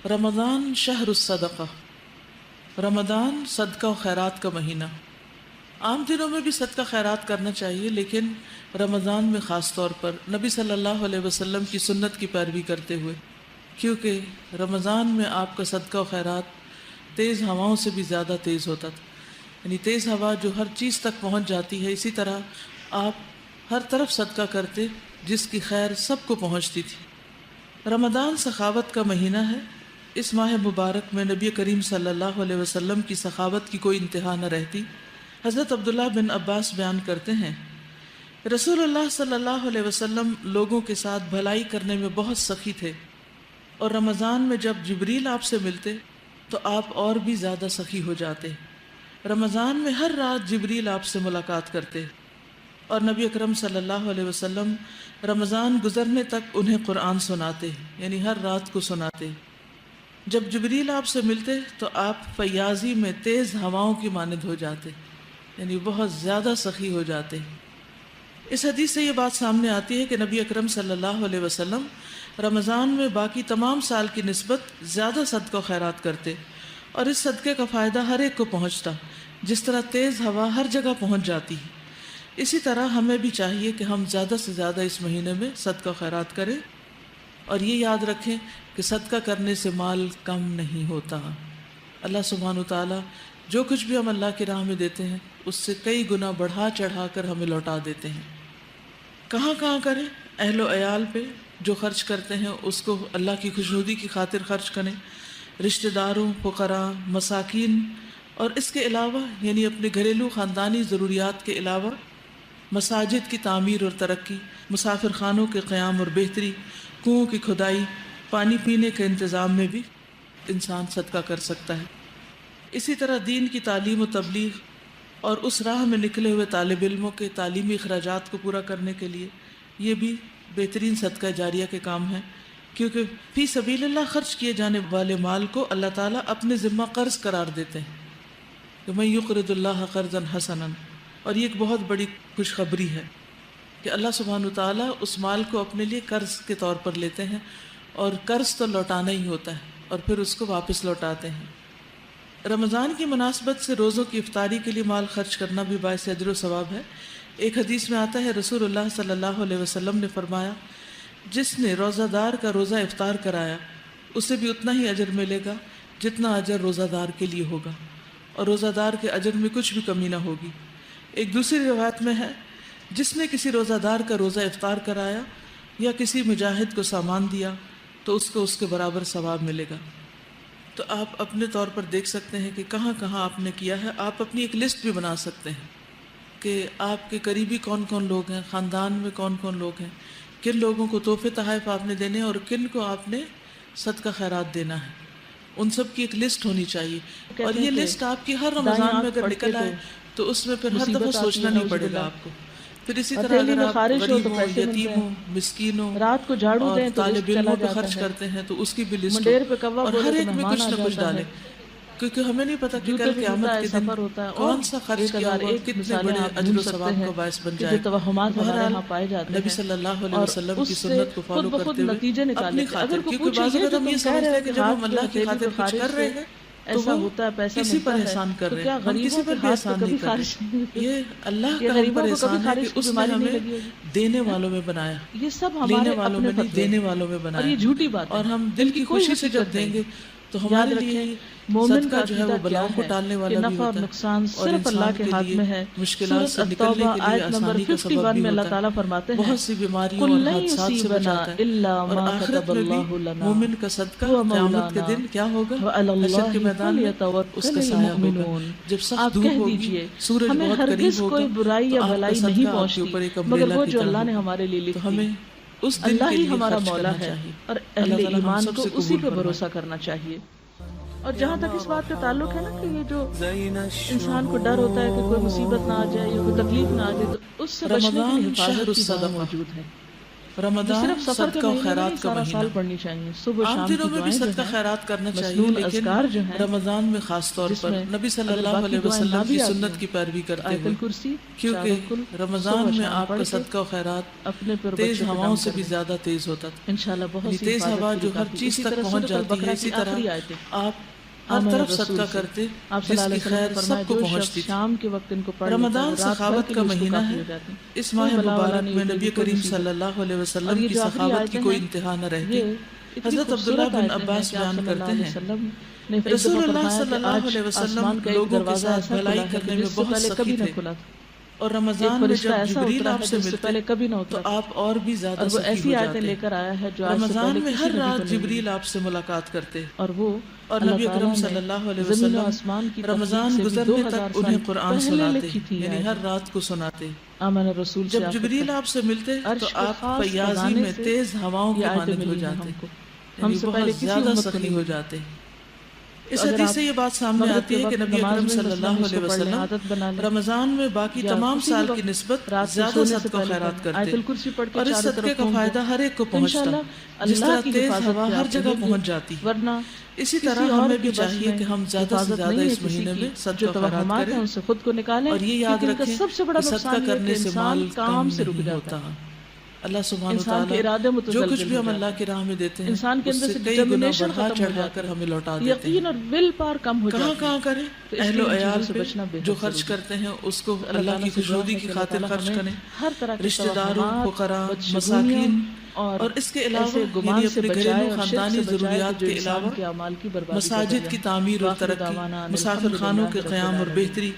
رمضان شہر الصدقہ، رمضان صدقہ و خیرات کا مہینہ۔ عام دنوں میں بھی صدقہ خیرات کرنا چاہیے، لیکن رمضان میں خاص طور پر نبی صلی اللہ علیہ وسلم کی سنت کی پیروی کرتے ہوئے، کیونکہ رمضان میں آپ کا صدقہ و خیرات تیز ہواؤں سے بھی زیادہ تیز ہوتا تھا، یعنی تیز ہوا جو ہر چیز تک پہنچ جاتی ہے، اسی طرح آپ ہر طرف صدقہ کرتے جس کی خیر سب کو پہنچتی تھی۔ رمضان سخاوت کا مہینہ ہے۔ اس ماہ مبارک میں نبی کریم صلی اللہ علیہ وسلم کی سخاوت کی کوئی انتہا نہ رہتی۔ حضرت عبداللہ بن عباس بیان کرتے ہیں، رسول اللہ صلی اللہ علیہ وسلم لوگوں کے ساتھ بھلائی کرنے میں بہت سخی تھے، اور رمضان میں جب جبریل آپ سے ملتے تو آپ اور بھی زیادہ سخی ہو جاتے۔ رمضان میں ہر رات جبریل آپ سے ملاقات کرتے، اور نبی اکرم صلی اللہ علیہ وسلم رمضان گزرنے تک انہیں قرآن سناتے، یعنی ہر رات کو سناتے۔ جب جبریل آپ سے ملتے تو آپ فیاضی میں تیز ہواؤں کی مانند ہو جاتے، یعنی بہت زیادہ سخی ہو جاتے۔ اس حدیث سے یہ بات سامنے آتی ہے کہ نبی اکرم صلی اللہ علیہ وسلم رمضان میں باقی تمام سال کی نسبت زیادہ صدقہ و خیرات کرتے، اور اس صدقے کا فائدہ ہر ایک کو پہنچتا، جس طرح تیز ہوا ہر جگہ پہنچ جاتی ہے۔ اسی طرح ہمیں بھی چاہیے کہ ہم زیادہ سے زیادہ اس مہینے میں صدقہ و خیرات کریں، اور یہ یاد رکھیں کہ صدقہ کرنے سے مال کم نہیں ہوتا۔ اللہ سبحانہ وتعالیٰ جو کچھ بھی ہم اللہ کی راہ میں دیتے ہیں اس سے کئی گنا بڑھا چڑھا کر ہمیں لوٹا دیتے ہیں۔ کہاں کہاں کریں؟ اہل و عیال پہ جو خرچ کرتے ہیں اس کو اللہ کی خوشنودی کی خاطر خرچ کریں، رشتہ داروں، فقراء، مساکین، اور اس کے علاوہ یعنی اپنے گھریلو خاندانی ضروریات کے علاوہ مساجد کی تعمیر اور ترقی، مسافر خانوں کے قیام اور بہتری، کنوؤں کی کھدائی، پانی پینے کے انتظام میں بھی انسان صدقہ کر سکتا ہے۔ اسی طرح دین کی تعلیم و تبلیغ اور اس راہ میں نکلے ہوئے طالب علموں کے تعلیمی اخراجات کو پورا کرنے کے لیے یہ بھی بہترین صدقہ جاریہ کے کام ہیں، کیونکہ فی سبیل اللہ خرچ کیے جانے والے مال کو اللہ تعالیٰ اپنے ذمہ قرض قرار دیتے ہیں کہ من یقرض اللہ قرضا حسنا، اور یہ ایک بہت بڑی خوشخبری ہے کہ اللہ سبحانہ وتعالیٰ اس مال کو اپنے لیے قرض کے طور پر لیتے ہیں، اور قرض تو لوٹانا ہی ہوتا ہے اور پھر اس کو واپس لوٹاتے ہیں۔ رمضان کی مناسبت سے روزوں کی افطاری کے لیے مال خرچ کرنا بھی باعث اجر و ثواب ہے۔ ایک حدیث میں آتا ہے رسول اللہ صلی اللہ علیہ وسلم نے فرمایا، جس نے روزہ دار کا روزہ افطار کرایا اسے بھی اتنا ہی اجر ملے گا جتنا اجر روزہ دار کے لیے ہوگا، اور روزہ دار کے اجر میں کچھ بھی کمی نہ ہوگی۔ ایک دوسری روایت میں ہے، جس نے کسی روزہ دار کا روزہ افطار کرایا یا کسی مجاہد کو سامان دیا تو اس کو اس کے برابر ثواب ملے گا۔ تو آپ اپنے طور پر دیکھ سکتے ہیں کہ کہاں کہاں آپ نے کیا ہے۔ آپ اپنی ایک لسٹ بھی بنا سکتے ہیں کہ آپ کے قریبی کون کون لوگ ہیں، خاندان میں کون کون لوگ ہیں، کن لوگوں کو تحفے تحائف آپ نے دینے اور کن کو آپ نے صدقہ خیرات دینا ہے۔ ان سب کی ایک لسٹ ہونی چاہیے، اور یہ لسٹ آپ کی ہر رمضان میں اگر نکل آئے تو اس میں پھر ہر دفعہ سوچنا نہیں پڑے گا آپ کو۔ پھر اسی طرح اگر آپ غریب ہوں، یتیم ہوں، مسکین ہوں رات کو جھاڑو اور دیں تو طالب علموں پہ خرچ کرتے ہیں تو اس کی بھی لسٹ ہو، اور ہر ایک میں کچھ نہ کچھ ڈالیں، کیونکہ ہمیں نہیں پتا کہ کل قیامت کے دن کون سا خرچ کیا ہوا کتنے بڑے اجر و ثواب کا باعث بن جائے۔ بہرحال نبی صلی اللہ علیہ وسلم کی سنت کو فالو کرتے ہوئے اپنی خاطر، کیونکہ بعض اوقات ہم یہ سمجھتے ہیں کہ جب ہم اللہ کی خاطر کچھ کر رہے ہیں تو وہ کسی پر احسان کر رہے ہیں، ہم کسی پر بھی احسان نہیں کر رہے۔ یہ اللہ کا ہم پر احسان ہے کہ اس نے ہمیں دینے والوں میں بنایا، یہ سب لینے ہمارے والوں میں نہیں، دینے والوں میں بنایا، اور یہ جھوٹی بات ہے، اور ہم دل کی خوشی سے جب دیں گے تو ہمارے لیے مومن کا صدقہ جو ہے وہ بلاؤں کو ٹالنے والا بھی نفع اور ہوتا ہے، نقصان اور صرف اللہ انسان کے کے ہاتھ لیے میں ہے۔ مشکلات سے سورۃ نکلنے التوبہ کے لیے آیت نمبر آسانی کا سبب 51 بھی میں اللہ ہوتا تعالیٰ ہے، فرماتے ہیں بہت سی بیماریوں قُل اور لَن حادثات سے يُصِيبَنَا بچاتا ہے۔ إِلَّا اور مَا آخرت كَتَبَ میں بھی اللَّهُ لَنَا مومن کا صدقہ هُوَ قیامت کے مَوْلَانَا دن کیا ہوگا؟ وَعَلَى حشر کے اللَّهِ میدان میں اس فَلْيَتَوَكَّلِ کا سایہ ہوگا۔ الْمُؤْمِنُونَ۔ جب سخت آپ دھوپ کہہ ہوگی، دیجئے سورج ہمیں بہت قریب ہرگز ہوگا کوئی برائی تو یا آپ کا بلائی نہیں صدقہ آپ کے پہنچتی اوپر ایک مگر امبریلا وہ کی جو طرح اللہ نے ہوگا۔ ہمارے لیے لکھ تو دی۔ ہمیں اس دن اللہ کے ہی لیے ہمارا خرچ مولا کرنا ہے، چاہیے۔ اور اللہ اہل تعالیٰ ہم ایمان سب کو سے اسی قبول پہ فرمائے۔ بھروسہ کرنا چاہیے۔ اور جہاں تک اس بات کا تعلق ہے نا کہ یہ جو انسان کو ڈر ہوتا ہے کہ کوئی مصیبت نہ آ جائے یا کوئی تکلیف نہ آ جائے، تو اس سے بچنے کے لیے رمضان حفاظت شہر کی دعا الصدقہ، موجود ہے۔ رمضان صرف سفر کے صدقہ و مہینے میں نہیں، خیرات کا سارا مہینہ، سال پڑھنی چاہیے. صبح عام شام کی دنوں میں بھی دعائیں جو صدقہ ہیں، خیرات کرنا چاہیے، مسنون لیکن اذکار جو ہیں، رمضان میں خاص طور جس پر میں نبی صلی اگر اللہ باقی علیہ دعائیں نہ وسلم بھی کی آتی سنت ہوں، کی پیروی کرتے آیت ہوئے، الکرسی کیونکہ شاہ رمضان صبح میں شام آپ پڑھ کا کے صدقہ و خیرات اپنے پر تیز بچوں کے ہواؤں نام سے کر بھی دیں. زیادہ تیز ہوتا تھا. انشاءاللہ بہت یعنی سی تیز حفاظت ہوا کے جو لیے ہر کافی. چیز اسی تک طرح پہنچ سورۃ جاتی ہے، البقرہ اسی کی طرح آخری آیتیں آپ ہر آمن طرف الرسول صدقہ سے کرتے آپ صلی جس اللہ کی علیہ وسلم نے خیر فرمایا سب کو جو پہنچتی شخص تھی. شام کے وقت ان کو پڑھ لیتا ہے رمضان وہ رات بھر سخاوت کے کا لیے اس کو مہینہ کافی ہے. ہو جاتی ہیں. اس ماہ کوئی بلا ولا مبارک نہیں میں ہوتی، نبی بالکل کریم مصیبت. صلی اللہ علیہ اور وسلم یہ کی جو آخری سخاوت کی آیتیں کوئی ہیں انتہا نہ رہتی. یہ اتنی حضرت عبداللہ خوبصورت بن آیتیں ہیں عباس کہ آپ بیان صلی اللہ کرتے علیہ ہیں وسلم نے ایک رسول دفعہ اللہ فرمایا صلی کہ اللہ آج علیہ وسلم آسمان کا ایک لوگوں کے دروازہ ساتھ ایسا بھلائی کھلا ہے کہ کرنے میں جس سے بہت پہلے کبھی سخی نہ تھے، کھلا تھا. اور ایک رمضان میں فرشتہ جب ایسا جبریل اترا آپ ہے سے جس سے ملتے پہلے کبھی نہ تو اترا تھا، آپ اور بھی زیادہ اور وہ سخی ایسی ہو آیتیں جاتے. لے کر آیا ہے جو آج سے رمضان پہلے میں کسی ہر نبی کو رات نہیں ملی. جبریل آپ سے ملاقات کرتے اور وہ اور اللہ نبی اکرم تعالیٰ صلی نے اللہ علیہ زمین و وسلم آسمان کی تخلیق رمضان سے بھی گزرنے 2000 تک سال انہیں قرآن پہلے سناتے، لکھی تھی یہ یعنی ہر آیتیں. رات کو سناتے. آمن الرسول سے جب آ کر جبریل پہلے آپ سے ملتے تو عرش کے آپ خاص فیاضی خزانے میں سے تیز ہواؤں یہ کے آیتیں مانند ہو ملی ہیں جاتے، ہم کو. یعنی ہم سے پہلے بہت کسی زیادہ امت کو سخی نہیں ہو ملی. جاتے. تو اس اگر حدیث آپ سے یہ بات سامنے مغرب آتی کے ہے کہ وقت نبی نماز اکرم میں صلی مثلاً اللہ اس کو علیہ پڑھ لیں، وسلم عادت بنا لیں، رمضان میں باقی یا تمام کسی بھی سال کی وقت نسبت رات کو زیادہ سونے سے صدقہ و پہلے پڑھ خیرات لیں، آیت کرتے، الکرسی پڑھ کے اور اس چاروں صدقے طرف کا گھوم دیں. فائدہ ہر ایک کو تو پہنچتا انشاءاللہ جس اللہ طرح کی تیز حفاظت ہوا پہ ہر آپ جگہ رہیں گے، پہنچ جاتی. ورنہ اسی کسی طرح اور ہمیں کے بھی بس چاہیے میں کہ ہم زیادہ سے حفاظت زیادہ نہیں ہے اس کسی مہینے کی. میں صدقہ جو و خیرات توہمات کریں، ہیں ان سے خود کو نکالیں، اور یہ یاد کیونکہ ان کا رکھیں سب سے بڑا کہ صدقہ نقصان یہ ہے کرنے کہ سے انسان مال کم کام سے رک نہیں جاتا ہوتا. ہے. اللہ سبحانہ انسان کے وتعالی ارادے جو کچھ متزلزل بھی ہو ہم اللہ جاتے کی راہ میں دیتے ہیں، ہیں انسان کے اس اندر سے سے کئی گنا ڈٹرمنیشن بڑھا ختم ہو چڑھا کر جاتی ہمیں لوٹا ہے، دیتے ہیں. یقین اور ول پار کم ہو کہاں جاتی ہے. کہاں کریں؟ تو اس اہل لیے و ان چیزوں عیال سے پہ بچنا بے جو حد خرچ ضروری ہے. کرتے ہیں اس کو تو اللہ اللہ تعالیٰ کی سے دعا خوشنودی ہے کی کہ اللہ خاطر تعالیٰ خرچ ہمیں کریں، ہر طرح کے رشتہ داروں، توہمات، فقراء، بدشگونیوں مساکین، اور اور اس کے علاوہ ایسے یعنی گمان سے اپنے بچائے گھریلو اور شرک سے خاندانی بچائے کہ ضروریات جو کے انسان علاوہ کے اعمال کی بربادی کا مساجد ذریعہ کی ہے. تعمیر اور وآخر ترقی، دعوانا ان مسافر الحمد خانوں للہ کے رب قیام اور العالمین. بہتری،